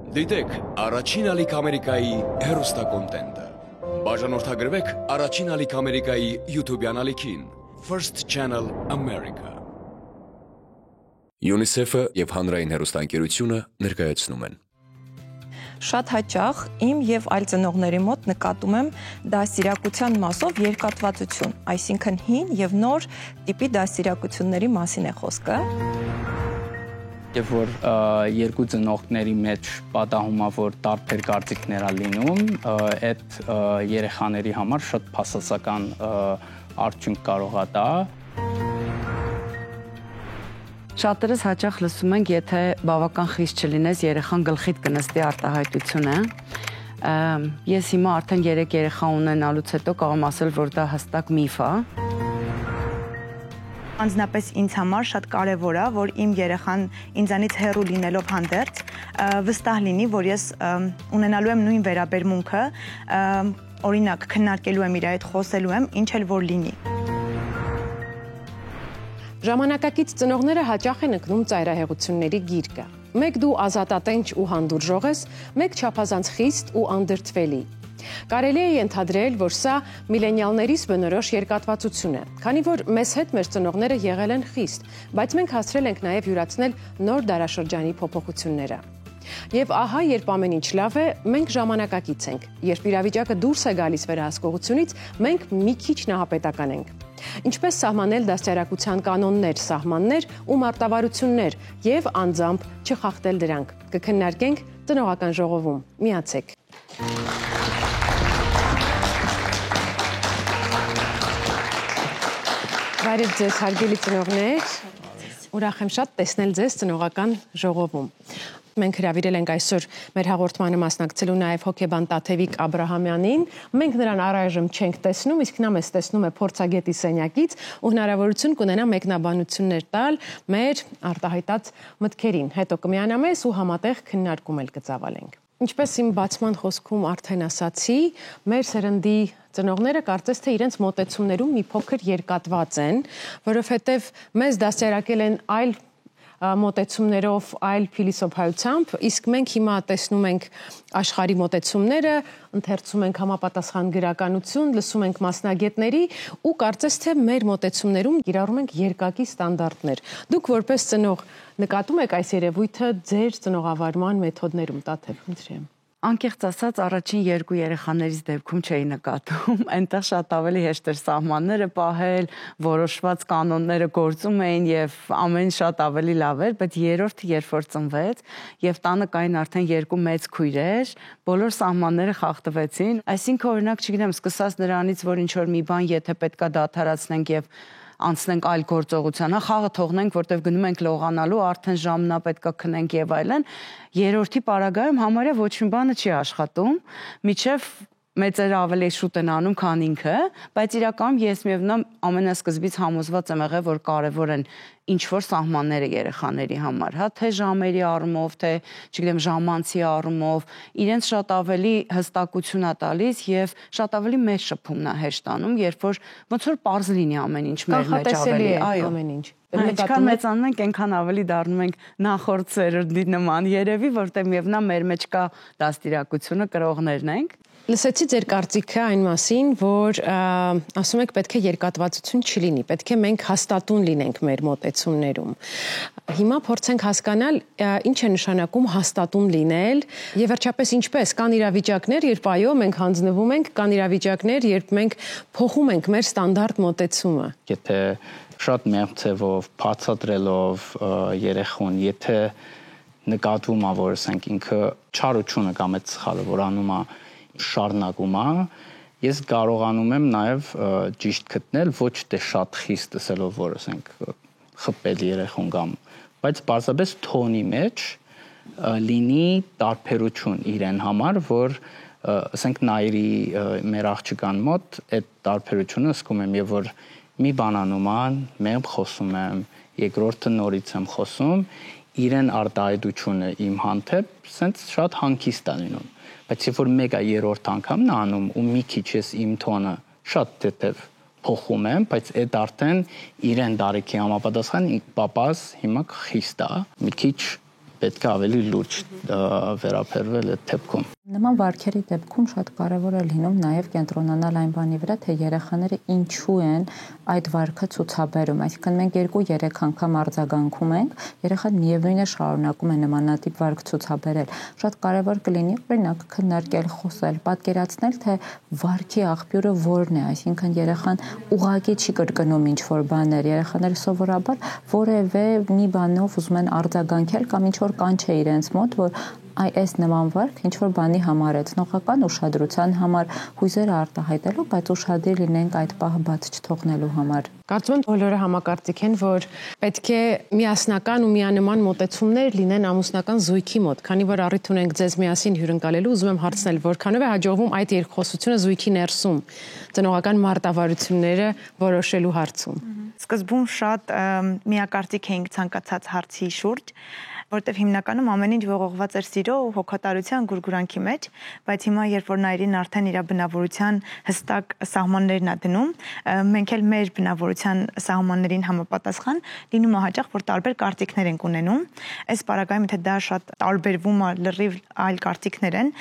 Դիտեք առաջին ալիք Ամերիկայի հեռուստակոնտենտը։ Բաժանորդագրվեք առաջին ալիք Ամերիկայի YouTube-յան ալիքին First Channel America։ UNICEF-ը եւ Հանրային հեռուստաընկերությունը ներկայացնում են։ Շատ հաճախ իմ եւ այլ ծնողների մոտ նկատում եմ դաստիարակության մասով երկատվածություն, այսինքն հին եւ նոր տիպի դաստիարակությունների մասին է խոսքը։ Եվ որ երկու ծնողների մեջ պատահում է, որ տարբեր կարծիքներ ա լինում, այդ երեխաների համար շատ փաստացական արդյունք կարող է տա։ Շատերս հաճախ լսում ենք, եթե բավական խիստ չլինես, երեխան գլխիդ կնստի արտահայտությունը։ Ես հիմա արդեն 3 երեխա ունենալուց հետո կարող եմ ասել, որ դա հստակ միֆ է։ Անձնապես ինձ համար շատ կարևոր է, որ իմ երեխան ինձանից հեռու լինելով հանդերձ վստահ լինի, որ ես ունենալու եմ նույն վերաբերմունքը, օրինակ քննարկելու եմ իր հետ, խոսելու եմ, ինչ էլ որ լինի։ Ժամանակակից ծնողները հաճախ են ընկնում ծայրահեղությունների գիրկը։ Մեկ դու ազատատենչ ու հանդուրժող ես, մեկ չափազանց խիստ ու անդրդվելի։ Կարելի է ենթադրել, որ սա միլենիալներից բնորոշ երկատվածություն է, քանի որ մեզ հետ մեր ծնողները եղել են խիստ, բայց մենք հասցրել ենք նաև յուրացնել նոր դարաշրջանի փոփոխությունները։ Եվ ահա, երբ ամեն ինչ լավ է, մենք ժամանակակից ենք, երբ իրավիճակը դուրս է գալիս վերահսկողությունից, մենք մի քիչ նահապետական ենք։ Ինչպես սահմանել դաստիարակության կանոններ, սահմաններ ու մարտավարություններ եւ անձամբ չխախտել դրանք։ Կքննարկենք ծնողական ժողովում։ Միացեք։ Բարև ձեզ, հարգելի ծնողներ։ Ուրախ եմ շատ տեսնել ձեզ ծնողական ժողովում։ Մենք հրավիրել ենք այսօր մեր հաղորդմանը մասնակցելու նաև հոգեբան Տաթևիկ Աբրահամյանին։ Մենք նրան առայժմ չենք տեսնում, իսկ նա մեզ տեսնում է փորձագետի սենյակից ու հնարավորություն կունենա մեկնաբանություններ տալ մեր արտահայտած մտքերին։ Հետո կմիանա մեզ ու համատեղ քննարկում էլ կծավալենք։ Ինչպես իմ բացման խոսքում արդեն ասացի, մեր սերնդի ծնողները կարծես թե իրենց մոտեցումներում մի փոքր երկատված են, որովհետև մեզ դաստիարակել են այլ մոտեցումներով, այլ փիլիսոփայությամբ, իսկ մենք հիմա տեսնում ենք աշխարհի մոտեցումները, ընթերցում ենք համապատասխան գրականություն, լսում ենք մասնագետների ու կարծես թե մեր մոտեցումներում կիրառում ենք երկակի ստանդարտներ։ Դուք որպես ծնող նկատում եք այս երևույթը ձեր ծնողավարման մեթոդներում, Տաթև, խնդրեմ։ Անկեղծ ասած, առաջին 2 երեխաներից դեպքում չէի նկատում, այնտեղ շատ ավելի հեշտ էր սահմանները պահել, որոշված կանոնները գործում էին եւ ամեն շատ ավելի լավ էր, բայց երրորդը երբ որ ծնվեց եւ տանը կային արդեն 2 մեծ քույրեր, բոլոր սահմանները խախտվեցին, այսինքն օրինակ, չգիտեմ, սկսած նրանից, որ ինչ որ մի բան եթե պետքա դադարացնենք եւ անցնենք այլ գործողության, խաղը թողնենք, որտեղ գնում ենք լողանալու, արդեն ժամն է պետքա քնենք եւ այլն։ Երրորդի պարագայում համարյա ոչ մի բանը չի աշխատում, միջև մեծերը ավելի շուտ են անում, քան ինքը, բայց իրականում ես միևնույն ամենասկզբից համոզված եմ եղել, որ կարևոր են ինչ-որ սահմանները երեխաների համար, հա, թե ժամերի առումով, թե, չգիտեմ, ժամանցի առումով, իրենց շատ ավելի հստակություն է տալիս եւ շատ ավելի մեծ շփումն է հեշտանում, երբ որ ոնց որ պարզ լինի ամեն ինչ մեր մեջ ավելի, այո, ամեն ինչ։ Ինչքան մեծանում ենք, այնքան ավելի դառնում ենք նախորդ սերնդի նման երևի, որտեղ միևնույն մեր մեջ կա դաստիարակությունը, կրողներն ենք։ Լսեցի ձեր կարծիքը այն մասին, որ ասում եք պետք է երկատվածություն չլինի, պետք է մենք հաստատուն լինենք մեր մոտեցումներում։ Հիմա փորձենք հասկանալ ինչ է նշանակում հաստատուն լինել եւ վերջապես ինչպես կան իրավիճակներ, երբ այո, մենք հանձնվում ենք, կան իրավիճակներ, երբ մենք փոխում ենք մեր ստանդարտ մոտեցումը։ Եթե շատ մեղմ ձևով, բացատրելով երեխուն, եթե նկատվում է, որ ասենք ինքը չարությունը կամ այդ սխալը, որ անում է շարունակում է, ես կարողանում եմ նաև ճիշտ գտնել ոչ թե շատ խիստ ասելով, որ ասենք խփել երեխուն կամ, բայց պարզապես թոնի մեջ լինի տարբերություն իրեն համար, որ ասենք նայրի մեր աղջկան մոտ այդ տարբերությունը զգում եմ եւ որ մի բան անում ան, մեմ խոսում եմ, երկրորդը նորից եմ խոսում, իրեն արտահայտությունը իմ հանդեպ սենց շատ հանգիստ է լինում, բայց երբ որ մեկը երրորդ անգամն անում ու մի քիչ ես իմ տոնը շատ թեթև փոխում եմ, բայց այդ արդեն իրեն դարիքի համապատասխան պապաս հիմա խիստ է, մի քիչ պետք է ավելի լուրջ վերաբերվել այդ դեպքում։ Նման վարքերի դեպքում շատ կարևոր է լինում նաև կենտրոնանալ այն բանի վրա, թե երեխաները ինչու են այդ վարքը ցուցաբերում, այսինքն մենք 2-3 անգամ արձագանքում ենք, երեխան միևնույն է շարունակում է նմանատիպ վարք ցուցաբերել։ Շատ կարևոր կլինի, օրինակ, քննարկել, խոսել, պատկերացնել, թե վարքի աղբյուրը որն է, այսինքն երեխան ուղղակի չի կրկնում ինչ-որ բաներ, երեխաները սովորաբար որևէ մի բանով ուզում են արձագանքել կամ ինչ-որ կանչ է իրենց մոտ, որ այս նման վարք ինչ-որ բանի համար է, ծնողական ուշադրության համար, հույզերը արտահայտելու, բայց ուշադիր լինենք այդ պահը բաց չթողնելու համար։ Կարծում եմ բոլորը համակարծիք են, որ պետք է միասնական ու միանման մոտեցումներ լինեն ամուսնական զույգի մոտ, քանի որ առիթ ունենք ձեզ միասին հյուրընկալելու, ուզում եմ հարցնել, որքանով է հաջողվում այդ երկխոսությունը զույգի ներսում, ծնողական մարտավարությունները որոշելու հարցում։ Սկզբում շատ միակարծիք էինք ցանկացած հարցի շուրջ, որտեվ հիմնականում ամեն ինչ ողողված էր սիրո ու հոգատարության գուրգուրանքի մեջ, բայց հիմա երբ որ Նայիրին արդեն իր բնավորության հստակ սահմաններն է դնում, մենք էլ մեր բնավորության սահմաններին համապատասխան լինում է հաճախ, որ տարբեր կարծիքներ ենք ունենում։ Այս պարագայում թե դա շատ տարբերվում է լրիվ այլ կարծիքներ են,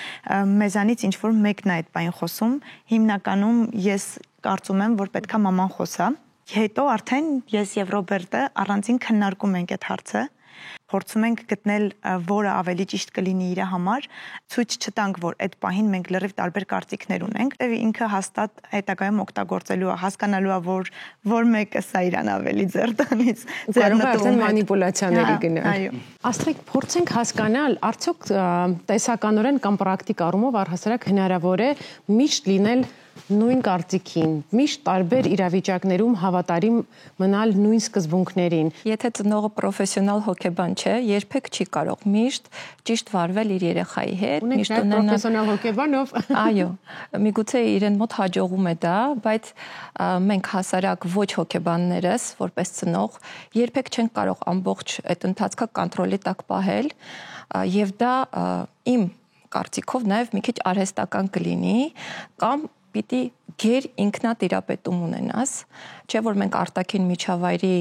մեզանից ինչ որ մեկն է այդ բային խոսում, հիմնականում ես կարծում եմ, որ պետքա մաման խոսա։ Հետո արդեն ես եւ Ռոբերտը առանցին քննարկում ենք այդ հարցը, փորձում ենք գտնել որը ավելի ճիշտ կլինի իր համար, ցույց չտանք, որ այդ պահին մենք լրիվ տարբեր կարծիքներ ունենք, եւ ինքը հաստատ հետագայում օգտագործելու է, հասկանալու է, որ մեկը սա իրան ավելի ձեռտանից ձեռնտու մանիպուլյացիաների գնալ։ Այո։ Աստղիկ, փորձենք հասկանալ, արդյոք տեսականորեն կամ պրակտիկ առումով առհասարակ հնարավոր է միշտ լինել նույն կարծիքին, միշտ տարբեր իրավիճակներում հավատարիմ մնալ նույն սկզբունքներին։ Եթե ծնողը պրոֆեսիոնալ հոգեբան չէ, երբեք չի կարող միշտ ճիշտ վարվել իր երեխայի հետ, միշտ ունենալ պրոֆեսիոնալ հոգեբանով։ Այո, միգուցե իրեն մոտ հաջողում է դա, բայց մենք հասարակ ոչ հոգեբաններս, որպես ծնող, երբեք չենք կարող ամբողջ այդ ընթացքը կոնտրոլի տակ պահել, եւ դա իմ կարծիքով նաեւ մի քիչ արհեստական կլինի կամ պիտի գեր ինքնատիրապետում ունենաս, չէ՞ որ մենք արտաքին միջավայրի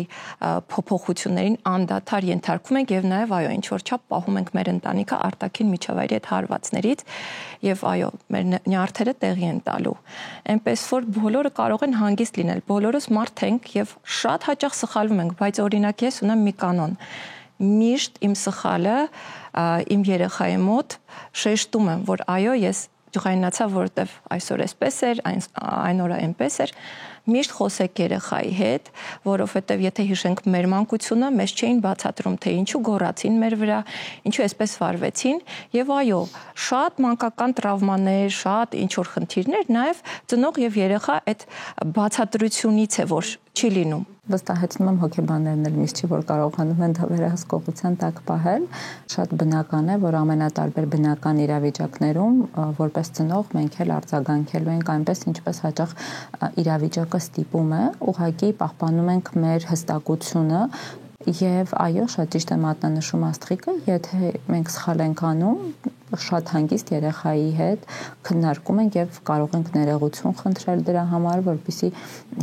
փոփոխություններին անդադար ենթարկվում ենք եւ նաեւ այո, ինչ որ չափ պահում ենք մեր ընտանիքը արտաքին միջավայրի այդ հարվածներից եւ այո, մեր նյարդերը տեղի են տալու։ Էնպես որ բոլորը կարող են հանգիստ լինել, բոլորս մարդ ենք եւ շատ հաճախ սխալվում ենք, բայց օրինակ ես ունեմ մի կանոն։ Միշտ իմ սխալը իմ երեխայի մոտ շեշտում եմ, որ այո, ես ջղայնացա, որովհետև այսօր էսպես էր, այն օրը այնպես էր, միշտ խոսեք երեխայի հետ, որովհետև եթե հիշենք մեր մանկությունը, մեզ չէին բացատրում, թե ինչու գոռացին մեր վրա, ինչու էսպես վարվեցին, եւ այո, շատ մանկական տրավմաներ, շատ ինչ-որ խնդիրներ, նաեւ ծնող եւ երեխա այդ բացատրությունից է, որ չի լինում։ Վստահեցնում եմ հոգեբաններն էլ միշտ չի որ կարողանում են դա վերահսկողության տակ պահել, շատ բնական է, որ ամենատարբեր բնական իրավիճակներում որպես ծնող մենք էլ արձագանքելու ենք այնպես, ինչպես հաճախ իրավիճակը ստիպում է, ուղղակի պահպանում ենք մեր հստակությունը եւ այո, շատ ճիշտ է մատնանշում Աստղիկը, եթե մենք սխալ ենք անում, շատ հանգիստ երեխայի հետ քննարկում ենք եւ կարող ենք ներողություն խնդրել դրա համար, որպեսզի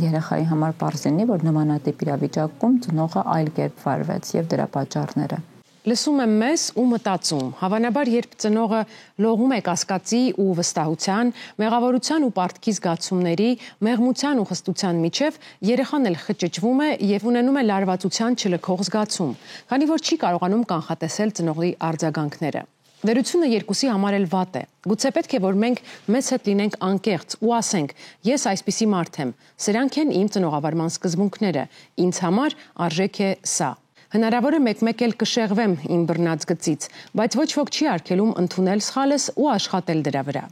երեխայի համար պարզ լինի, որ նմանատիպ իրավիճակում ծնողը այլ կերպ վարվեց եւ դրա պատճառները։ Լսում եմ մեզ ու մտածում, հավանաբար երբ ծնողը լողում է կասկածի ու վստահության, մեղավորության ու պարտքի զգացումների, մեղմության ու խստության միջև, երեխան էլ խճճվում է եւ ունենում է լարվածության չլքող զգացում, քանի որ չի կարողանում կանխատեսել ծնողի արձագանքները։ Վերությունը երկուսի համար էլ վատ է։ Գուցե պետք է, որ մենք մեզ հետ լինենք անկեղծ ու ասենք. ես այսպիսի մարդ եմ, սրանք են իմ ծնողավարման սկզբունքները, ինձ համար արժեք է սա։ Հնարավոր է մեկ-մեկ էլ կշեղվեմ իմ բռնած գծից, բայց ոչ ոք չի արգելում ընդունել սխալս ու աշխատել դրա վրա։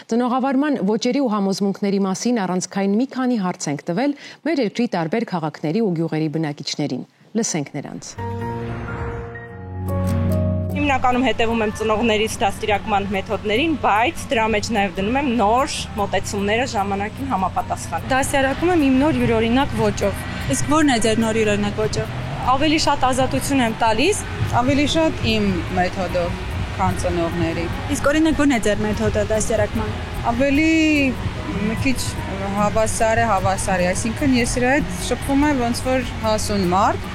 Ծնողավարման ոճերի ու համոզմունքների մասին առանցքային մի քանի հարց ենք տվել մեր երկրի տարբեր քաղաքների ու գյուղերի բնակիչներին։ Լսենք նրանց։ Հիմնականում հետևում եմ ծնողներից դաստիարակման մեթոդներին, բայց դրա մեջ նաև դնում եմ նոր մոտեցումները ժամանակին համապատասխան։ Դաստիարակում եմ իմ նոր յուրօրինակ ոճով։ Իսկ ո՞րն է ձեր նոր յուրօրինակ ոճը։ Ավելի շատ ազատություն եմ տալիս, ավելի շատ իմ մեթոդով, քան ծնողների։ Իսկ օրինակ ո՞րն է ձեր մեթոդը դաստիարակման։ Ավելի մի քիչ հավասար է, այսինքն ես իր հետ շփվում եմ ոնց որ հասուն մարդ,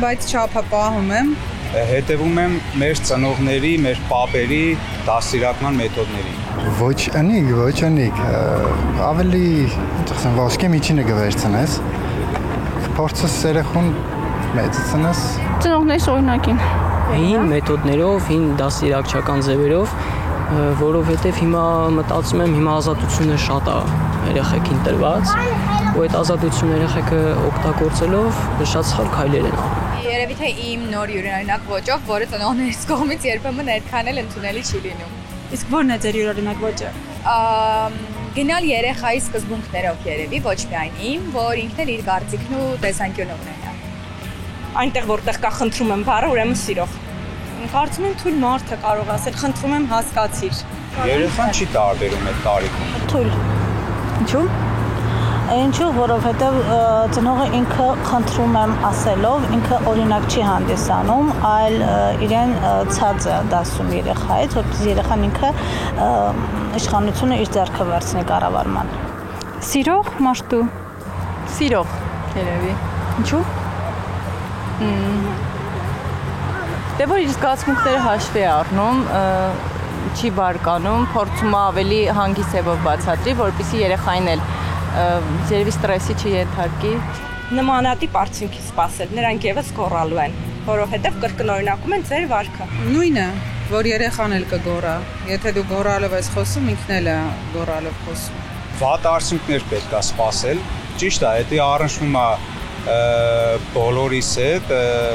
բայց չափը պահում եմ, հետևում եմ մեր ծնողների, մեր պապերի դաստիարակման մեթոդներին։ Ոչ անիկ, ավելի ասեմ ոսկե միջինը գվերցնես, փորձես երեխուն մեծացնես։ Ծնողներս օրինակին։ Հին մեթոդներով, հին դաստիարակչական ձևերով, որովհետև հիմա մտածում եմ, հիմա ազատությունը շատ է երեխեքին տրված, ու այդ ազատությունը երեխեքը օգտագործելով շատ սխալ քայլեր են անում։ Երևի թե իմ նոր յուրօրինակ ոճով, որը ծնողներիս կողմից երբեմն այդքան էլ ընդունելի չի լինում։ Իսկ ո՞րն է ձեր յուրօրինակ ոճը։ Գնալ երեխայի սկզբունքներով երևի, ոչ միայն իմ, որ ինքն էլ իր կարծիքն ու տեսանկյունով ունենա։ Այնտեղ որտեղ կա խնդրում եմ բառը, ուրեմն սիրող։ Կարծում եմ թույլ մարդը կարող ասել, խնդրում եմ հասկացիր։ Երեխան չի տարբերում այդ տարիքում։ Թույլ։ Ինչու՞։ Ինչու, որովհետև ծնողը ինքը խնդրում եմ ասելով, ինքը օրինակ չի հանդիսանում, այլ իրեն ցած է դասում երեխայից, որպեսզի երեխան ինքը իշխանությունը իր ձեռքը վերցնի կառավարման։ Սիրող մարդու։ Սիրող, երևի։ Ինչու՞։ Դե որ իր զգացմունքները հաշվի է առնում, չի բարկանում, փորձում է ավելի հանգիստ ձևով բացատրի, որպեսզի երեխային էլ երևի ստրեսի չենթարկի։ Նմանատիպ արդյունքի սպասել, նրանք եւս գոռալու են, որովհետեւ կրկնօրինակում են ձեր վարքը։ Նույնը, որ երեխան էլ կգոռա, եթե դու գոռալով ես խոսում, ինքն էլ է գոռալով խոսում։ Վատ արդյունքներ պետք է սպասել, ճիշտ է, դա առնչվում է բոլորիս հետ,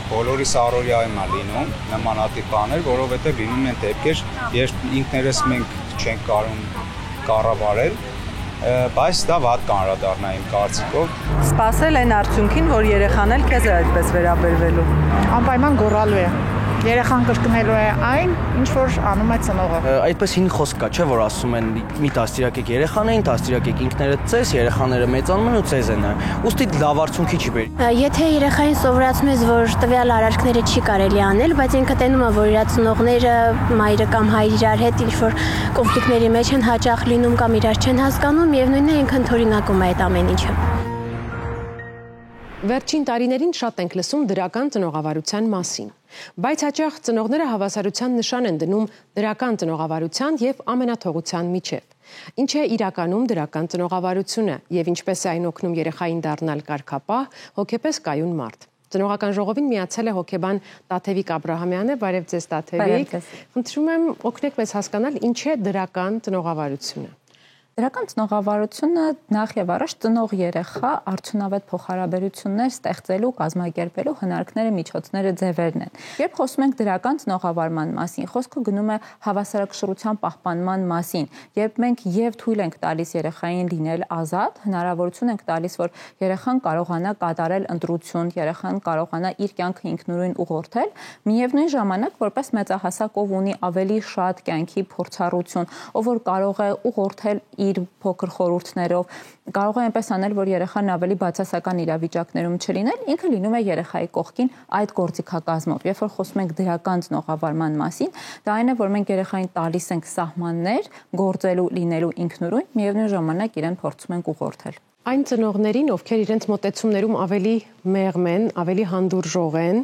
բոլորիս առօրյայում է լինում նմանատիպ բաներ, որովհետև լինում են դեպքեր, երբ ինքներս մենք չենք կարող կառավարել, բայց դա վատ կանրադառնա իմ կարծիքով։ Սպասել այն արդյունքին, որ երեխան էլ քեզ է այդպես վերաբերվելու։ Անպայման գոռալու է։ Երեխան կրկնելու է այն, ինչ որ անում է ծնողը։ Այդպես հին խոսք կա, չէ, որ ասում են մի դաստիարակեք երեխաներին, դաստիարակեք ինքներդ ձեզ, երեխաները մեծանում են ու ձեզ են։ Ուստի լավ արդյունքի չի բերի։ Եթե երեխային սովորացնում ես, որ տվյալ արարքները չի կարելի անել, բայց ինքը տենում է, որ իր ծնողները, մայրը կամ հայրը իրար հետ ինչ որ կոնֆլիկտների մեջ են հաճախ լինում կամ իրար չեն հասկանում, եւ նույնն է ինքն թորինակում է այդ ամեն ինչը։ Վերջին տարիներին շատ ենք լսում դրական ծնողավարության մասին, բայց հաճախ ծնողները հավասարության նշան են դնում դրական ծնողավարության եւ ամենաթողության միջև։ Ինչ է իրականում դրական ծնողավարությունը եւ ինչպես է այն օգնում երեխային դառնալ կարգապահ, հոգեպես կայուն մարդ։ Ծնողական ժողովին միացել է հոգեբան Տաթևիկ Աբրահամյանը, բարև ձեզ Տաթևիկ։ Խնդրում եմ օգնեք մեզ հասկանալ ինչ է դրական ծնողավարությունը։ Դրական ծնողավարությունը նախ եւ առաջ ծնող երեխա արդյունավետ փոխհարաբերություններ ստեղծելու, կազմակերպելու հնարքները, միջոցները, ձևերն են։ Երբ խոսում ենք դրական ծնողավարման մասին, խոսքը գնում է հավասարակշռության պահպանման մասին, երբ մենք եւ թույլ ենք տալիս երեխային լինել ազատ, հնարավորություն ենք տալիս, որ երեխան կարողանա կատարել ընտրություն, երեխան կարողանա իր կյանքը ինքնուրույն ուղղորդել, միևնույն ժամանակ որպես մեծահասակ ով ունի ավելի շատ կյանքի փորձառություն, ով որ կարող է ուղղորդել իր փոքր խորհուրդներով, կարող է այնպես անել, որ երեխան ավելի բացասական իրավիճակներում չլինել, ինքը լինում է երեխայի կողքին այդ գործիքակազմով։ Երբ որ խոսում ենք դրական ծնողավարման մասին, դա այն է, որ մենք երեխային տալիս ենք սահմաններ, գործելու, լինելու ինքնուրույն, միևնույն ժամանակ իրեն փորձում ենք ուղղորդել։ Այն ծնողներին, ովքեր իրենց մոտեցումներում ավելի մեղմ են, ավելի հանդուրժող են,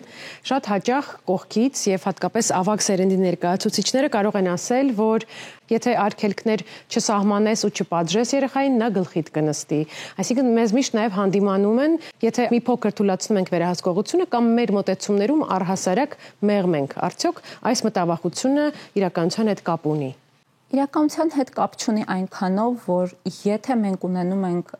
շատ հաճախ կողքից եւ հատկապես ավագ սերնդի ներկայացուցիչները կարող են ասել, որ եթե արգելքներ չսահմանես ու չպատժես երեխային, նա գլխիդ կնստի։ Այսինքն մեզ միշտ նաեւ հանդիմանում են, եթե մի փոքր թույլատրում ենք վերահսկողությունը կամ մեր մոտեցումներում առհասարակ մեղմ ենք, արդյոք այս մտավախությունը իրականության հետ կապ ունի։ Իրականության հետ կապ չունի այնքանով, որ եթե մենք ունենում ենք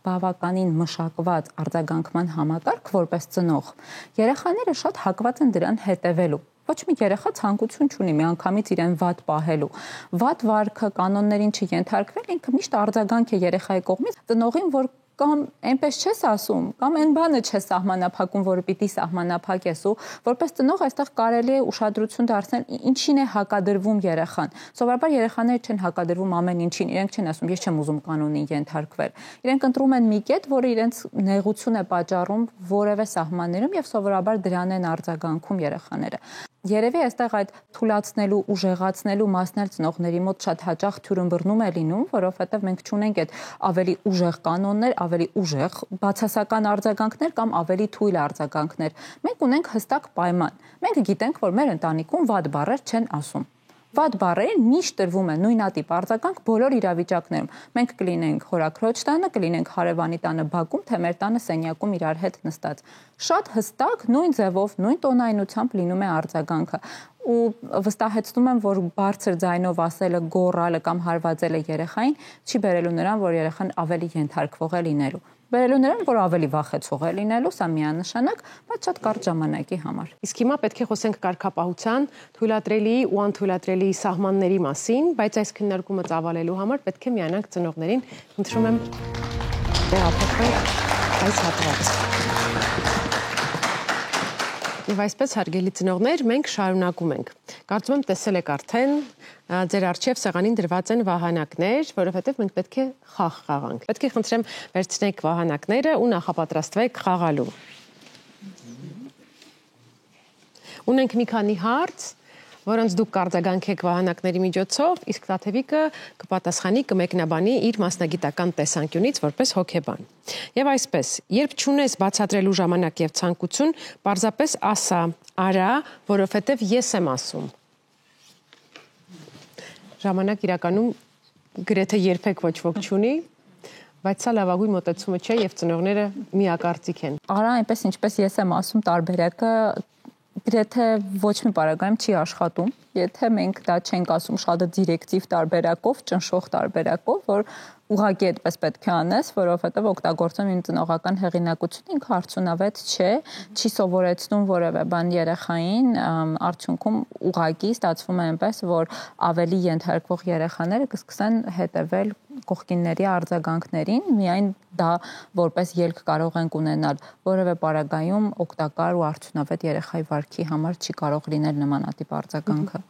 բավականին մշակված արձագանքման համակարգ որպես ծնող, երեխաները շատ հակված են դրան հետևելու։ Ոչ մի երեխա ցանկություն չունի միանգամից իրեն վատ պահելու։ Վատ վարքը կանոններին չենթարկվել, ինքը միշտ արձագանք է երեխայի կողմից ծնողին, որ կամ այնպես չես ասում, կամ այն բանը չես սահմանափակում, որը պիտի սահմանափակես ու որպես ծնող այստեղ կարելի է ուշադրություն դարձնել ինչին է հակադրվում երեխան։ Սովորաբար երեխաները չեն հակադրվում ամեն ինչին, իրենք չեն ասում ես չեմ ուզում կանոնին ենթարկվել։ Իրենք ընտրում են մի կետ, որը իրենց նեղություն է պատճառում որևէ սահմաններում եւ սովորաբար դրան են արձագանքում երեխաները։ Երևի այստեղ այդ թուլացնելու, ուժեղացնելու մասն էլ ծնողների մոտ շատ հաճախ թյուրըմբռնում է լինում, որովհետև մենք չունենք այդ ավելի ուժեղ կանոններ, ավելի ուժեղ բացասական արձագանքներ կամ ավելի թույլ արձագանքներ։ Մենք ունենք հստակ պայման։ Մենք գիտենք, որ մեր ընտանիքում վատ բառեր չեն ասում։ Վատ բառերին միշտ տրվում է նույնատիպ արձագանք բոլոր իրավիճակներում։ Մենք կլինենք խորաքրոջ տանը, կլինենք հարևանի տանը բակում, թե մեր տանը սենյակում իրար հետ նստած։ Շատ հստակ նույն ձևով, նույն տոնայնությամբ լինում է արձագանքը։ Ու վստահեցնում եմ, որ բարձր ձայնով ասելը, գոռալը կամ հարվածելը երեխային չի բերելու նրան, որ երեխան ավելի ենթարկվող է լինելու։ Բերելու նրան, որ ավելի վախեցող է լինելու, սա միանշանակ, բայց շատ կարճ ժամանակի համար։ Իսկ հիմա պետք է խոսենք կարգապահության, թույլատրելի ու անթույլատրելի սահմանների մասին, բայց այս քննարկումը ծավալելու համար պետք է միանանք ծնողներին։ Խնդրում եմ տեղափոխել այս հատվածը։ Եվ այսպես, հարգելի ծնողներ, մենք շարունակում ենք։ Կարծում եմ տեսել եք արդեն ձեր առջև սեղանին դրված են վահանակներ, որովհետև մենք պետք է խաղ խաղանք։ Պետք է խնդրեմ վերցնեք վահանակները ու նախապատրաստվեք խաղալու։ Ունենք մի քանի հարց, որոնց դուք կարձագանքեք վահանակների միջոցով, իսկ Տաթևիկը կպատասխանի, կմեկնաբանի իր մասնագիտական տեսանկյունից որպես հոգեբան։ Եվ այսպես, երբ չունես բացատրելու ժամանակ եւ ցանկություն, պարզապես ասա, արա, որովհետեւ ես եմ ասում։ Ժամանակ իրականում գրեթե երբեք ոչ ոք չունի, բայց սա լավագույն մոտեցումը չէ եւ ծնողները միակարծիք են։ Արա, այնպես ինչպես ես եմ ասում, տարբերակը գրեթե ոչ մի պարագայում չի աշխատում, եթե մենք դա չենք ասում շատ դիրեկտիվ տարբերակով, ճնշող տարբերակով, որ ուղղակի այդպես պետք է անես, որովհետև օգտագործում իմ ծնողական հեղինակությունը ինքը արդյունավետ չէ, չի սովորեցնում որևէ բան երեխային, արդյունքում ուղղակի ստացվում է այնպես, որ ավելի ենթարկվող երեխաները կսկսեն հետևել կողքինների արձագանքներին, միայն դա որպես ելք կարող ենք ունենալ, որևէ պարագայում օգտակար ու արդյունավետ երեխայի վարքի համար չի կարող լինել նմանատիպ արձագանքը։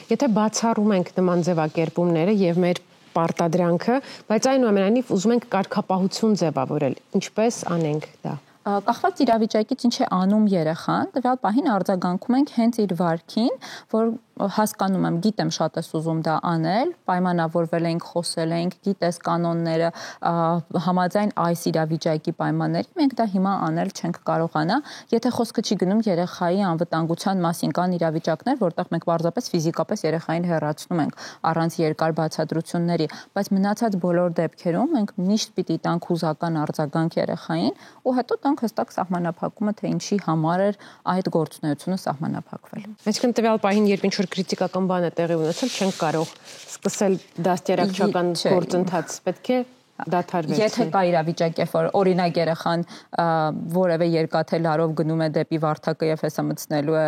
Եթե բացառում ենք նման ձևակերպումները եւ մեր պարտադրանքը, բայց այնուամենայնիվ ուզում ենք կարգապահություն ձևավորել, ինչպես անենք դա։ Կախված իրավիճակից ինչ է անում երեխան, տվյալ պահին արձագանքում ենք հենց իր վարքին, որ հասկանում եմ, գիտեմ շատ ես ուզում դա անել, պայմանավորվել ենք, խոսել ենք, գիտես կանոնները, համաձայն այս իրավիճակի պայմանների, մենք դա հիմա անել չենք կարողանա, եթե խոսքը չի գնում երեխայի անվտանգության մասին, կան իրավիճակներ, որտեղ մենք պարզապես ֆիզիկապես երեխային հեռացնում ենք առանց երկար բացատրությունների, բայց մնացած բոլոր դեպքերում մենք միշտ պիտի տանք հուզական արձագանք երեխային ու հետո տանք հստակ սահմանափակումը, թե ինչի համար էր այդ գործունեությունը սահմանափակվել։ Այսինքն տվյալ պահին, երբ ինչ-որ քրիտիկական բան է տեղի ունեցել, չենք կարող սկսել դաստիարակչական գործընթաց, պետք է դադարվեցնել։ Եթե կա իրավիճակ, երբ որ օրինակ երեխան որևէ երկաթե լարով գնում է դեպի վարդակը եւ հեսա մտցնելու է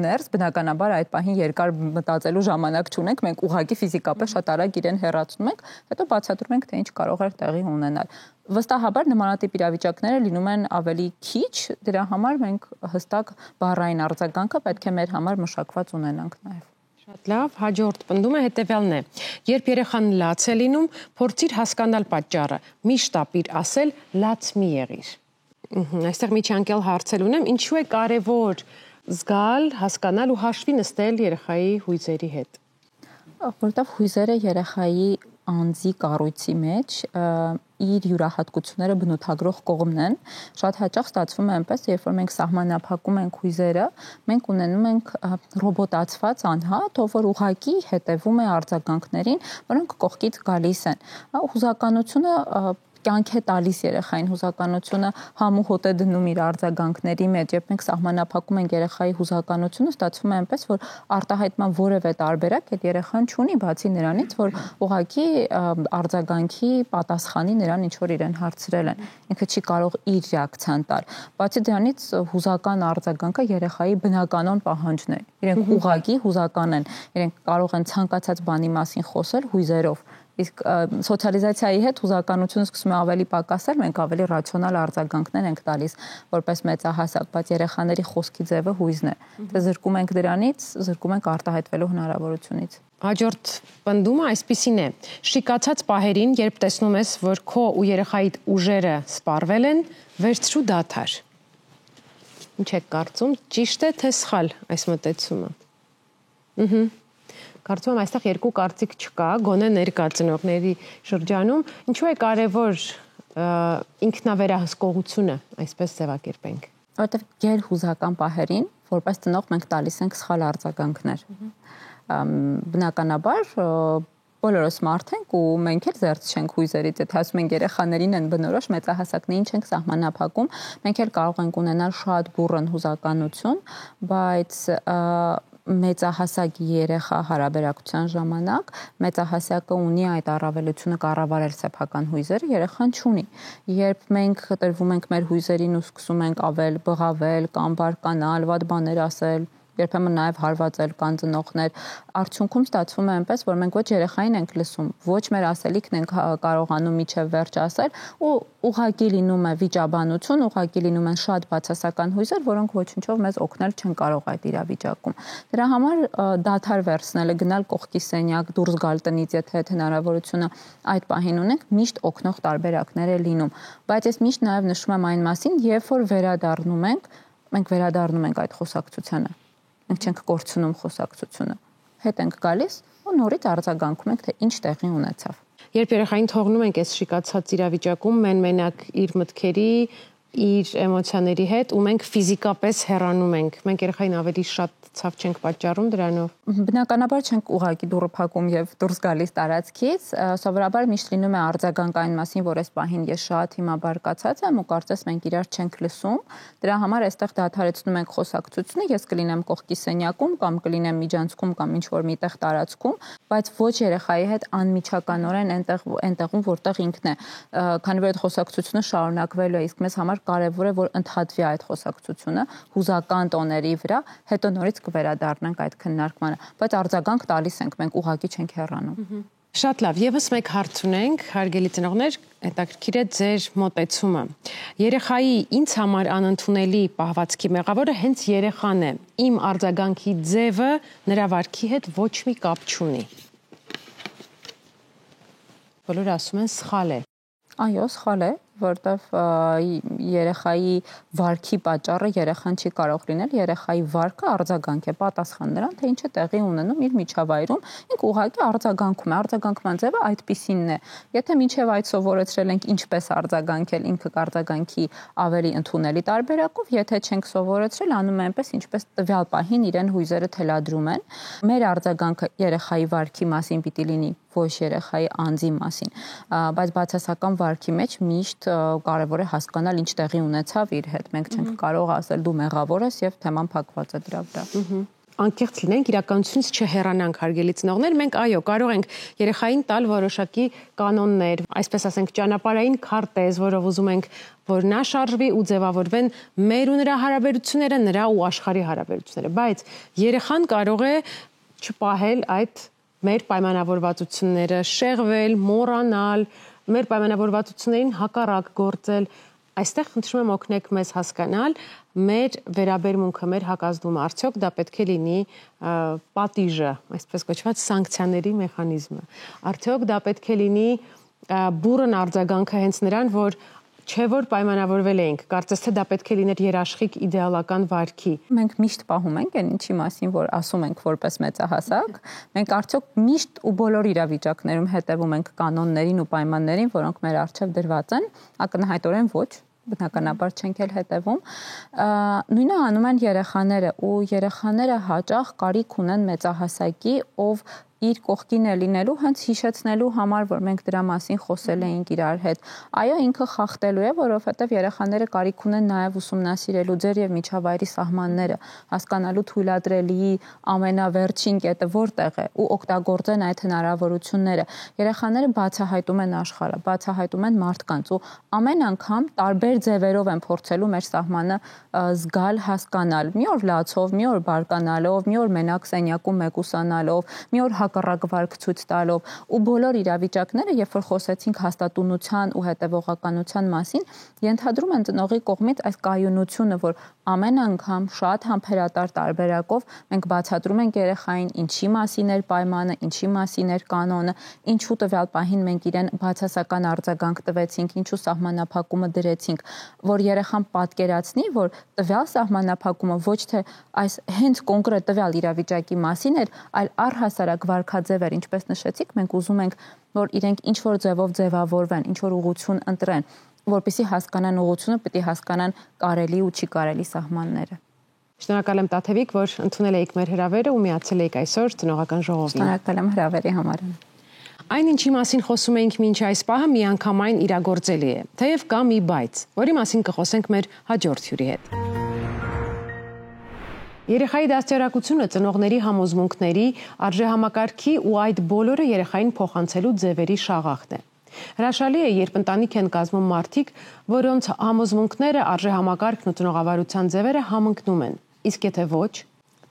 ներս, բնականաբար այդ պահին երկար մտածելու ժամանակ չունենք, մենք ուղղակի ֆիզիկապես շատ արագ իրեն հեռացնում ենք, հետո բացատրում ենք, թե ինչ կարող էր տեղի ունենալ։ Վստահաբար նմանատիպ իրավիճակները լինում են ավելի քիչ, դրա համար մենք հստակ բառային արձագանքը պետք է մեր համար մշակված ունենանք նաև։ Շատ լավ, հաջորդ պնդումը հետևյալն է. երբ երեխան լաց է լինում, փորձիր հասկանալ պատճառը, մի շտապիր ասել լաց մի եղիր։ Այստեղ միջանկյալ հարցել ունեմ, ինչու է կարևոր զգալ, հասկանալ ու հաշվի նստել երեխայի հույզերի հետ։ Որտեղ հույզերը երեխայի անձի կառույցի մեջ իր յուրահատկությունները բնութագրող կողմն են, շատ հաճախ ստացվում է այնպես, երբ որ մենք սահմանափակում ենք հույզերը, մենք ունենում ենք ռոբոտացված անհատ, ով որ ուղղակի հետևում է արձագանքներին, որոնք կողքից գալիս են։ Հուզականությունը կյանք է տալիս երեխային, հուզականությունը համուհոտ է դնում իր արձագանքների մեջ, երբ մենք սահմանափակում ենք երեխայի հուզականությունը, ստացվում է այնպես, որ արտահայտման որևէ տարբերակ այդ երեխան չունի, բացի նրանից, որ ուղղակի արձագանքի պատասխանի նրան ինչ որ իրեն հարցրել են, ինքը չի կարող իր ռեակցիան տալ։ Բացի դրանից հուզական արձագանքը երեխայի բնականon պահանջն է։ Իրենք ուղղակի հուզական են, իրենք կարող են ցանկացած բանի մասին խոսել հույզերով։ Իսկ սոցիալիզացիայի հետ հուզականությունը սկսում է ավելի պակասել, մենք ավելի ռացիոնալ արձագանքներ ենք տալիս որպես մեծահասակ, բայց երեխաների խոսքի ձևը հույզն է։ Դե զրկում ենք դրանից, զրկում ենք արտահայտվելու հնարավորությունից։ Հաջորդ պնդումը այսպիսին է. շիկացած պահերին, երբ տեսնում ես, որ քո ու երեխայիդ ուժերը սպառվել են, վերցրու դադար։ Ինչ եք կարծում, ճիշտ է թե սխալ այս մոտեցումը։ Կարծում եմ այստեղ երկու կարծիք չկա, գոնե ներկա ծնողների շրջանում, ինչու է կարևոր ինքնավերահսկողությունը, այսպես ձևակերպենք։ Որտեղ գերհուզական պահերին, որպես ծնող մենք տալիս ենք սխալ արձագանքներ։ Բնականաբար բոլորս մարդ ենք ու մենք էլ զերծ չենք հույզերից, եթե ասում ենք երեխաներին են բնորոշ, մեծահասակներին չենք սահմանափակում, մենք էլ կարող ենք ունենալ շատ բուռն հուզականություն, բայց մեծահասակ երեխա հարաբերակցության ժամանակ մեծահասակը ունի այդ առավելությունը կառավարել սեփական հույզերը, երեխան չունի։ Երբ մենք տրվում ենք մեր հույզերին ու սկսում ենք ավել բղավել կամ բարկանալ, վատ բաներ ասել, երբեմն նաև հարվածել կան ծնողներ, արդյունքում ստացվում է այնպես, որ մենք ոչ երեխային ենք լսում, ոչ մեր ասելիքն ենք կարողանում միջև վերջ ասել ու ուղղակի լինում է վիճաբանություն, ուղղակի լինում են շատ բացասական հույզեր, որոնք ոչինչով մեզ օգնել չեն կարող այդ իրավիճակում։ Դրա համար դադար վերցնելը, գնալ կողքի սենյակ, դուրս գալ տնից, եթե հնարավորությունը այդ պահին ունենք, միշտ օգնող տարբերակներ է լինում։ Բայց ես միշտ նաև նշում եմ այն մասին, երբ որ վերադառնում ենք, մենք վերադառնում ենք այդ խոսակցությանը։ Մենք չենք կորցնում խոսակցությունը։ Հետ ենք գալիս ու նորից արձագանքում ենք, թե ինչ տեղի ունեցավ։ Երբ երեխային թողնում ենք այս շիկացած իրավիճակում, մենակ իր մտքերի, իր էմոցիաների հետ ու մենք ֆիզիկապես հեռանում ենք։ Մենք երեխային ավելի շատ ցավ չենք պատճառում դրանով։ Բնականաբար չենք ուղակի դուռը փակում եւ դուրս գալիս տարածքից, սովորաբար միշտ լինում է արձագանք այն մասին, որ այս պահին ես շատ հիմա բարկացած եմ ու կարծես մենք իրար չենք լսում։ Դրա համար այստեղ դադարեցնում ենք խոսակցությունը, ես կլինեմ կողքի սենյակում կամ կլինեմ միջանցքում կամ ինչ որ միտեղ տարածքում, բայց ոչ երեխայի հետ անմիջականորեն այնտեղում, որտեղ ինքն է, քանի որ այդ խոսակցությունը շարունակվելու է, իսկ մեզ համար կարևոր է, որ ընդհատվի այդ խոսակցությունը հուզական տոների վրա, հետո նորից կվերադառնանք այդ քննարկմանը, բայց արձագանք տալիս ենք, մենք ուղղակի չենք հեռանում։ Շատ լավ, եւս մեկ հարց ունենք, հարգելի ծնողներ, հետաքրքիր է ձեր մոտեցումը։ Երեխայի ինձ համար անընդունելի պահվածքի մեղավորը հենց երեխան է։ Իմ արձագանքի ձևը նրա վարքի հետ ոչ մի կապ չունի։ Բոլորը ասում են սխալ է։ Այո, սխալ է, որտեվ երեխայի վարքի պատճառը երեխան չի կարող լինել, երեխայի վարքը արձագանք է, պատասխան նրան, թե ինչ է տեղի ունենում իր միջավայրում, ինքը ուղղակի արձագանքում է, արձագանքման ձևը այդպիսինն է։ Եթե մինչև այդ սովորեցրել ենք ինչպես արձագանքել, ինքը կարձագանքի ավելի ընդունելի տարբերակով, եթե չենք սովորեցրել, անում է այնպես, ինչպես տվյալ պահին իրեն հույզերը թելադրում են։ Մեր արձագանքը երեխայի վարքի մասին պիտի լինի, ոչ երեխայի անձի մասին, բայց բացասական վարքի մեջ միշտ կարևոր է հասկանալ ինչ տեղի ունեցավ իր հետ։ Մենք չենք կարող ասել դու մեղավոր ես եւ թեման փակված է դրա վրա։ Անկեղծ լինենք, իրականությունից չհեռանանք, հարգելի ծնողներ, մենք այո, կարող ենք երեխային տալ որոշակի կանոններ, այսպես ասենք, ճանապարհային քարտեզ, որով ուզում ենք, որ նա շարժվի ու ձևավորվեն մեր ու նրա հարաբերությունները, նրա ու աշխարհի հարաբերությունները, բայց երեխան կարող է չպահել այդ մեր պայմանավորվածությունները, շեղվել, մոռանալ, մեր պայմանավորվածություններին հակառակ գործել։ Այստեղ խնդրում եմ օգնեք մեզ հասկանալ մեր վերաբերմունքը, մեր հակազդումը, արդյոք դա պետք է լինի պատիժը, այսպես կոչված սանկցիաների մեխանիզմը։ Արդյոք դա պետք է լինի բուռն արձագանքը հենց նրան, որ չէ որ պայմանավորվել էինք, կարծես թե դա պետք է լիներ երաշխիք իդեալական վարքի։ Մենք միշտ պահում ենք այն ինչի մասին, որ ասում ենք որպես մեծահասակ, մենք արդյոք միշտ ու բոլոր իրավիճակներում հետևում ենք կանոններին ու պայմաններին, որոնք մեր առջև դրված են, ակնհայտորեն ոչ, բնականաբար չենք էլ հետևում։ Նույնը անում են երեխաները ու երեխաները հաճախ կարիք ունեն մեծահասակի, ով իր կողքին է լինելու, հենց հիշեցնելու համար, որ մենք դրա մասին խոսել էինք իրար հետ։ Այո, ինքը խախտելու է, որովհետև երեխաները կարիք ունեն նաև ուսումնասիրելու ձեր եւ միջավայրի սահմանները, հասկանալու թույլատրելի ամենավերջին կետը որտեղ է ու օգտագործեն այդ հնարավորությունները։ Երեխաները բացահայտում են աշխարհը, բացահայտում են մարդկանց ու ամեն անգամ տարբեր ձևերով են փորձելու մեր սահմանը զգալ, հասկանալ։ Մի օր լացով, մի օր բարկանալով, մի օր մենակ սենյակում մեկուսանալով, մի օր հակառակ վարք ցույց տալով ու բոլոր իրավիճակները, երբ որ խոսեցինք հաստատունության ու հետևողականության մասին, ենթադրում են ծնողի կողմից այս կայունությունը, որ ամեն անգամ շատ համբերատար տարբերակով մենք բացատրում ենք երեխային ինչի մասին էր պայմանը, ինչի մասին էր կանոնը, ինչու տվյալ պահին մենք իրեն բացասական արձագանք տվեցինք, ինչու սահմանափակումը դրեցինք, որ երեխան պատկերացնի, որ տվյալ սահմանափակումը ոչ թե այս հենց կոնկրետ տվյալ իրավիճակի մասին էր, այլ առհասարակ վարքաձև էր, ինչպես նշեցիք, մենք ուզում ենք, որ իրենք ինչ որ ձևով ձևավորվեն, ինչ որ ուղղություն ընտրեն, որպեսզի հասկանան ուղղությունը, պետք է հասկանան կարելի ու չի կարելի սահմանները։ Շնորհակալ եմ Տաթևիկ, որ ընդունել եք մեր հրավերը ու միացել եք այսօր ծնողական ժողովին։ Շնորհակալ եմ հրավերի համար։ Այն ինչի մասին խոսում էինք մինչ այս պահը միանգամայն իրագործելի է, թեև կա մի բայց, որի մասին կխոսենք մեր հաջորդ հյուրի հետ։ Երեխայի դաստիարակությունը ծնողների համոզմունքների, արժեհամակարգի ու այդ բոլորը երեխային փոխանցելու ձևերի շաղախն է։ Հրաշալի է, երբ ընտանիք են կազմում մարդիկ, որոնց համոզմունքները, արժեհամակարգն ու ծնողավարության ձևերը համընկնում են, իսկ եթե ոչ,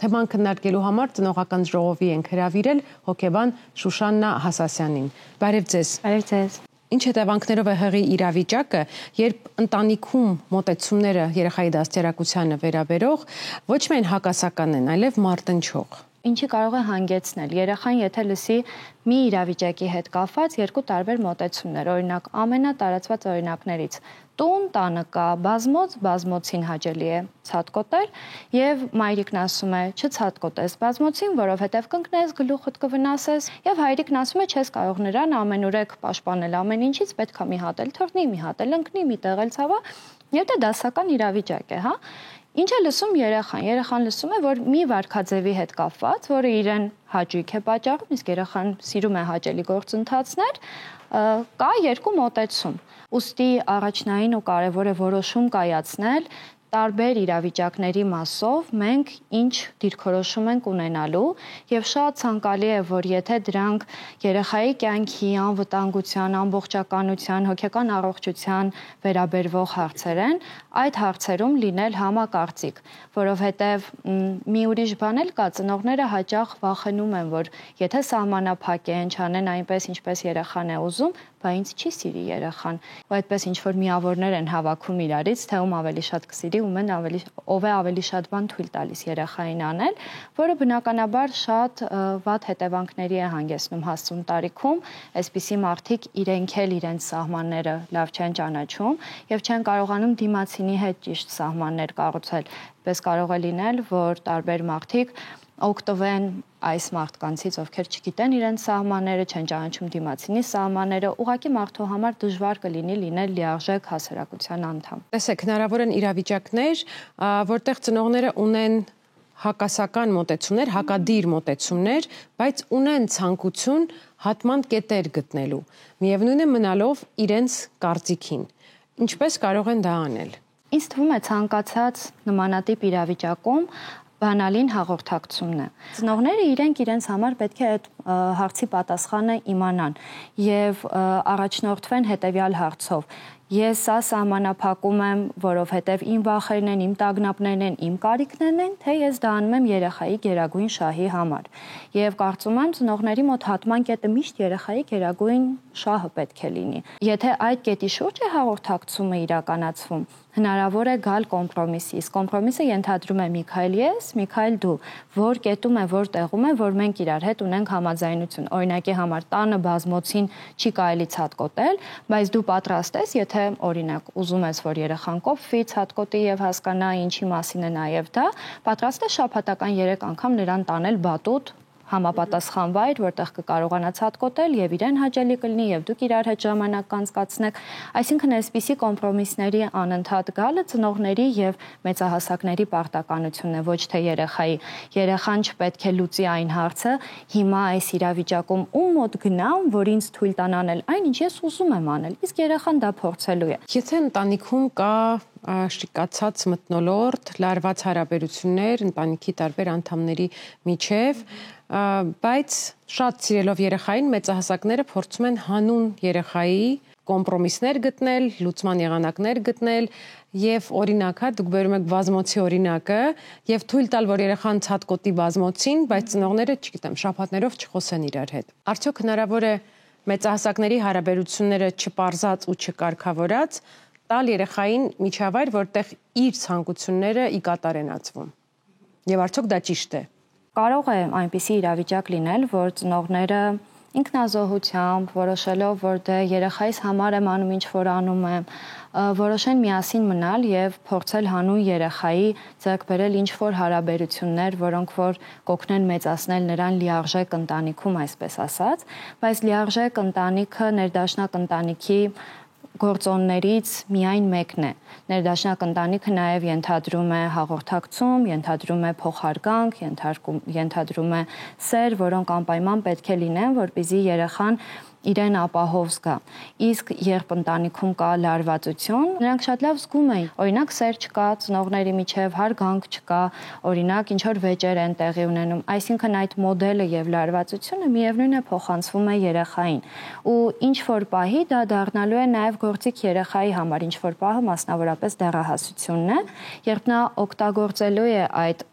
թեման քննարկելու համար ծնողական ժողովի ենք հրավիրել հոգեբան Շուշաննա Հասասյանին։ Բարև ձեզ։ Բարև ձեզ։ Ինչ հետևանքներով է հղի իրավիճակը, երբ ընտանիքում մոտեցումները երեխայի դաստիարակությանը վերաբերող ոչ միայն հակասական են, այլև մարտնչող։ Ինչի կարող է հանգեցնել երեխան, եթե լսի մի իրավիճակի հետ կապված երկու տարբեր մոտեցումներ, օրինակ ամենատարածված օրինակներից տուն, տանը կա բազմոց, բազմոցին հաճելի է ցատկոտել եւ մայրիկն ասում է չցատկոտես բազմոցին, որովհետեւ կընկնես, գլուխդ կվնասես եւ հայրիկն ասում է չես կարող նրան ամենուրեք պաշտպանել ամեն ինչից, պետք է մի հատ էլ թռնի, մի հատ էլ ընկնի, մի տեղ էլ ցավա, եւ դա դասական իրավիճակ է, հա։ Ինչ է լսում երեխան։ Երեխան լսում է, որ մի վարքաձևի հետ կապված, որը իրեն հաճույք է պատճառում, իսկ երեխան սիրում է հաճելի գործընթացներ, կա երկու մոտեցում։ Ուստի առաջնային ու կարևոր է որոշում կայացնել տարբեր իրավիճակների մասով մենք ինչ դիրքորոշում ենք ունենալու եւ շատ ցանկալի է, որ եթե դրանք երեխայի կյանքի անվտանգության, ամբողջականության, հոգեկան առողջության վերաբերվող հարցեր են, այդ հարցերում լինել համակարծիք, որովհետեւ մի ուրիշ բան էլ կա, ծնողները հաճախ վախենում են, որ եթե սահմանափակեն, չանեն այնպես, ինչպես երեխան է ուզում, բա ինձ չի սիրի երեխան։ Ու այդպես ինչ որ միավորներ են հավաքում իրարից, թե ում ավելի շատ կսիրի, ով է ավելի շատ բան թույլ տալիս երեխային անել, որը բնականաբար շատ վատ հետևանքների է հանգեցնում հասուն տարիքում, այսպիսի մարդիկ իրենք էլ իրենց սահմանները լավ չեն ճանաչում եւ չեն կարողանում դիմացինի հետ ճիշտ սահմաններ կառուցել։ Պես կարող է լինել, որ տարբեր մարդիկ օգտվեն այս մարդկանցից, ովքեր չգիտեն իրենց սահմանները, չեն ճանաչում դիմացինի սահմանները, ուղղակի մարդու համար դժվար կլինի լինել լիարժեք հասարակության անդամ։ Տեսեք, հնարավոր են իրավիճակներ, որտեղ ծնողները ունեն հակասական մոտեցումներ, հակադիր մոտեցումներ, բայց ունեն ցանկություն հատման կետեր գտնելու։ Միևնույն է մնալով իրենց կարծիքին։ Ինչպես կարող են դա անել։ Ինձ թվում է ցանկացած նմանատիպ իրավիճակում բանալին հաղորդակցումն է։ Ծնողները իրենց համար պետք է այդ հարցի պատասխանը իմանան եւ առաջնորդվեն հետեւյալ հարցով. Ես սա սահմանափակում եմ, որովհետև իմ վախերն են, իմ տագնապներն են, իմ կարիքներն են, թե ես դա անում եմ երեխայի գերագույն շահի համար։ Եվ կարծում եմ ծնողների մոտ հատման կետը միշտ երեխայի գերագույն շահը պետք է լինի։ Եթե այդ կետի շուրջ է հաղորդակցումը իրականացվում, հնարավոր է գալ կոմպրոմիսի։ Իսկ կոմպրոմիսը ենթադրում է Միքայել ես, Միքայել դու, որ կետում է, որ տեղում է, որ մենք իրար հետ ունենք համաձայնություն։ Օրինակի համար տանը բազմոցին չի կարելի ցատկոտել, բայց դու պատրաստ ես, եթե օրինակ ուզում ես, որ երեխան կոփվի, ցատկոտի եւ հասկանա ինչի մասին է նաեւ դա, պատրաստ է շաբաթական 3 անգամ նրան տանել բատուտ համապատասխան վայր, որտեղ կկարողանա ցատկոտել եւ իրեն հաճելի կլինի եւ դուք իրար հետ ժամանակ կանցկացնեք։ Այսինքն այսպիսի կոմպրոմիսների անընդհատ գալը ծնողների եւ մեծահասակների պարտականությունն է, ոչ թե երեխայի։ Երեխան չպետք է լուծի այն հարցը, հիմա այս իրավիճակում ում մոտ գնամ, որ ինձ թույլ տան անել այն, ինչ ես ուզում եմ անել։ Իսկ երեխան դա փորձելու է։ Եթե ընտանիքում կա շիկացած մթնոլորտ, լարված հարաբերություններ ընտանիքի տարբեր անդամների միջև, բայց շատ սիրելով երեխային մեծահասակները փորձում են հանուն երեխայի կոմպրոմիսներ գտնել, լուծման եղանակներ գտնել եւ օրինակ, դուք բերում եք բազմոցի օրինակը եւ թույլ տալ, որ երեխան ցածկոտի բազմոցին, բայց ծնողները, չգիտեմ, շաբաթներով չխոսեն իրար հետ։ Արդյոք հնարավոր է մեծահասակների հարաբերությունները չպարզած ու չկարգավորած տալ երեխային միջավայր, որտեղ իր ցանկությունները ի կատար են ածվում։ Եվ արդյոք դա ճիշտ է։ Կարող է այնպիսի իրավիճակ լինել, որ ծնողները ինքնազոհությամբ, որոշելով, որ դե երեխայիս համար եմ անում, ինչ որ անում եմ, որոշեն միասին մնալ եւ փորձել հանուն երեխայի ձեռք բերել ինչ որ հարաբերություններ, որոնք որ կօգնեն մեծացնել նրան լիարժեք ընտանիքում, այսպես ասած, բայց լիարժեք ընտանիքը ներդաշնակ ընտանիքի գործոններից միայն մեկն է։ Ներդաշնակ ընտանիքը նաև ենթադրում է հաղորդակցում, ենթադրում է փոխհարգանք, ենթադրում է սեր, որոնք անպայման պետք է լինեն, որպեսզի երեխան իրեն ապահով զգա։ Իսկ երբ ընտանիքում կա լարվածություն, նրանք շատ լավ զգում են։ Օրինակ սեր չկա, ծնողների միջև հարգանք չկա, օրինակ ինչ որ վեճեր են տեղի ունենում, այսինքն այդ մոդելը եւ լարվածությունը միևնույն է փոխանցվում է երեխային։ Ու ինչ որ պահի դա դառնալու է նաեւ գործիք երեխայի համար, ինչ որ պահը մասնավորապես դեռահասությունն է, երբ նա օգտագործելու է այդ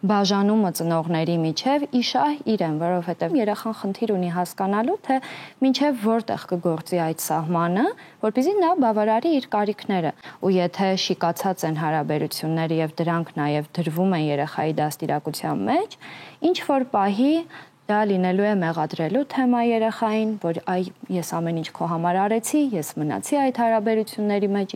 բաժանումը ծնողների միջև իշահ իրեն, որովհետև երեխան խնդիր ունի հասկանալու, թե մինչև որտեղ կգործի այդ սահմանը, որպեսզի նա բավարարի իր կարիքները։ Ու եթե շիկացած են հարաբերությունները եւ դրանք նաեւ դրվում են երեխայի դաստիարակության մեջ, ինչ որ պահի դա լինելու է մեղադրելու թեմա երեխային, որ այ ես ամեն ինչ քո համար արեցի, ես մնացի այդ հարաբերությունների մեջ,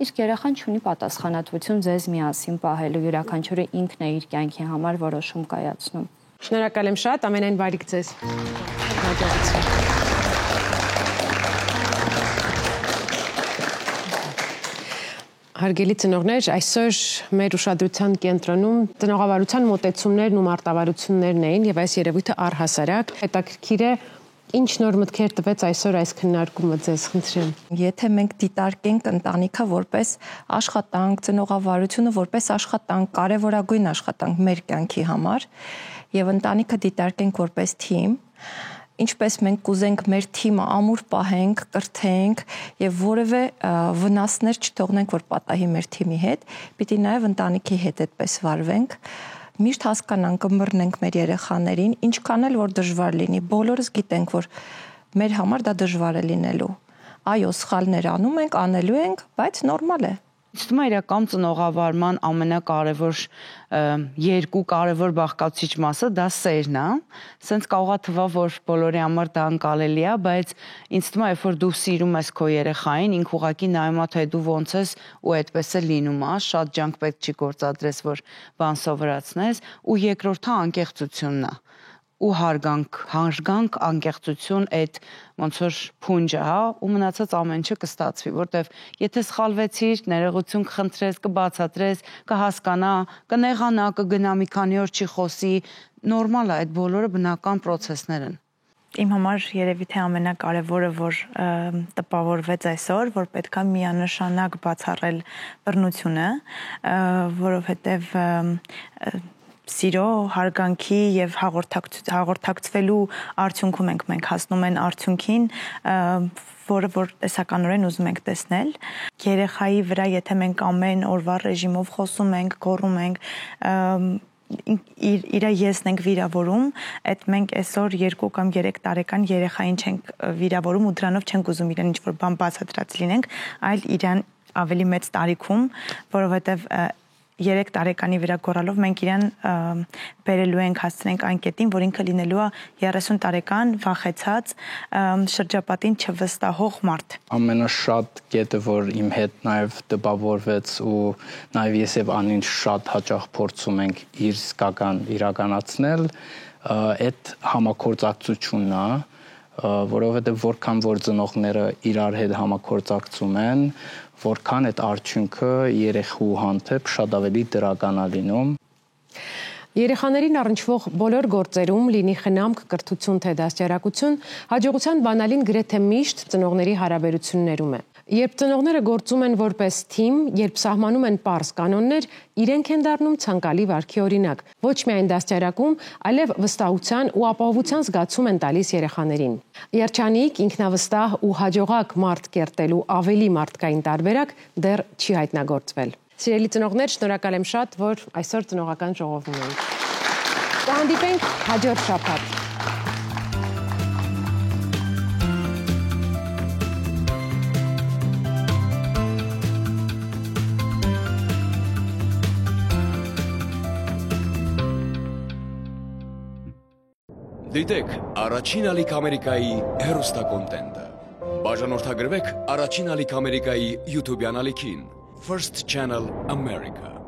իսկ երեխան չունի պատասխանատվություն ձեզ միասին պահելու, յուրաքանչյուրը ինքն է իր կյանքի համար որոշում կայացնում։ Շնորհակալ եմ շատ, ամենայն բարիք ձեզ։ Հաջողություն։ Հարգելի ծնողներ, այսօր մեր ուշադրության կենտրոնում ծնողավարության մոտեցումներն ու մարտավարություններն էին եւ այս երևույթը առհասարակ հետաքրքիր է ինչ նոր մտքեր տվեց այսօր այս քննարկումը ձեզ, խնդրեմ։ Եթե մենք դիտարկենք ընտանիքը որպես աշխատանք, ծնողավարությունը որպես աշխատանք, կարևորագույն աշխատանք մեր կյանքի համար եւ ընտանիքը դիտարկենք որպես թիմ, ինչպես մենք կուզենք մեր թիմը ամուր պահենք, կրթենք եւ որևէ վնասներ չթողնենք, որ պատահի մեր թիմի հետ, պիտի նաեւ ընտանիքի հետ այդպես վարվենք, միշտ հասկանանք, կմռնենք մեր երեխաներին, ինչքան էլ որ դժվար լինի, բոլորս գիտենք, որ մեր համար դա դժվար է լինելու։ Այո, սխալներ անում ենք, անելու ենք, բայց նորմալ է։ Ինձ թվում է իրական ծնողավարման ամենակարևոր երկու կարևոր բաղկացուցիչ մասը դա սերն է։ Սենց կարողա թվա, որ բոլորի համար դա անկալելի է, բայց ինձ թվում է, երբ որ դու սիրում ես քո երեխային, ինք ուղղակի նայում է, թե դու ոնց ես ու այդպես է լինում, շատ ջանք պետք չի գործադրես, որ բան սովորացնես, ու երկրորդը անկեղծությունն է։ Ու հարգանք, անկեղծություն, այդ ոնց որ փունջը, հա, ու մնացած ամեն ինչը կստացվի, որտեվ եթե սխալվեցիր, ներողություն կխնդրես, կբացատրես, կհասկանա, կնեղանա, կգնա մի քանի օր չի խոսի, նորմալ է, այդ բոլորը բնական process-ներ են։ Իմ համար երևի թե ամենակարևորը, որ տպավորվեց այսօր, որ պետքա միանշանակ բացառել բռնությունը, որովհետև սիրո, հարգանքի եւ հաղորդակցվելու արդյունքում մենք հասնում են արդյունքին, որը որ տեսականորեն ուզում ենք տեսնել։ Երեխայի վրա, եթե մենք ամեն օրվա ռեժիմով խոսում ենք, գոռում ենք, իր եսն ենք վիրավորում, այդ մենք այսօր 2 կամ 3 տարեկան երեխային չենք վիրավորում ու դրանով չենք ուզում իրեն ինչ-որ բան բացատրած լինենք, այլ իրան ավելի մեծ տարիքում, որովհետև 3 տարեկանի վրա գոռալով մենք իրան բերելու ենք, հասցնենք այն կետին, որ ինքը լինելու է 30 տարեկան վախեցած շրջապատին չվստահող մարդ։ Ամենաշատ կետը, որ իմ հետ նաև տպավորվեց ու նաև ես եւ Անին շատ հաճախ փորձում ենք իր զգական իրականացնել, այդ համակորձակցությունն է, որովհետեւ որքան որ ծնողները իրար հետ համակորձակցում են, որքան այդ արդյունքը երեխու հանդեպ շատ ավելի դրական է լինում։ Երեխաներին առնչվող բոլոր գործերում լինի խնամք, կրթություն թե դաստիարակություն, հաջողության բանալին գրեթե միշտ ծնողների հարաբերություններում է։ Երբ ծնողները գործում են որպես թիմ, երբ սահմանում են պարզ կանոններ, իրենք են դառնում ցանկալի վարքի օրինակ։ Ոչ միայն դաստիարակում, այլև վստահության ու ապահովության զգացում են տալիս երեխաներին։ Երջանիկ, ինքնավստահ ու հաջողակ մարդ կերտելու ավելի մարդկային տարբերակ դեռ չի հայտնագործվել։ Սիրելի ծնողներ, շնորհակալ եմ շատ, որ այսօր ծնողական ժողովում էիք։ Կհանդիպենք հաջորդ շաբաթ։ Դիտեք Առաջին ալիք Ամերիկայի հեռուստակոնտենտը։ Բաժանորդագրվեք Առաջին ալիք Ամերիկայի YouTube-յան ալիքին First Channel America։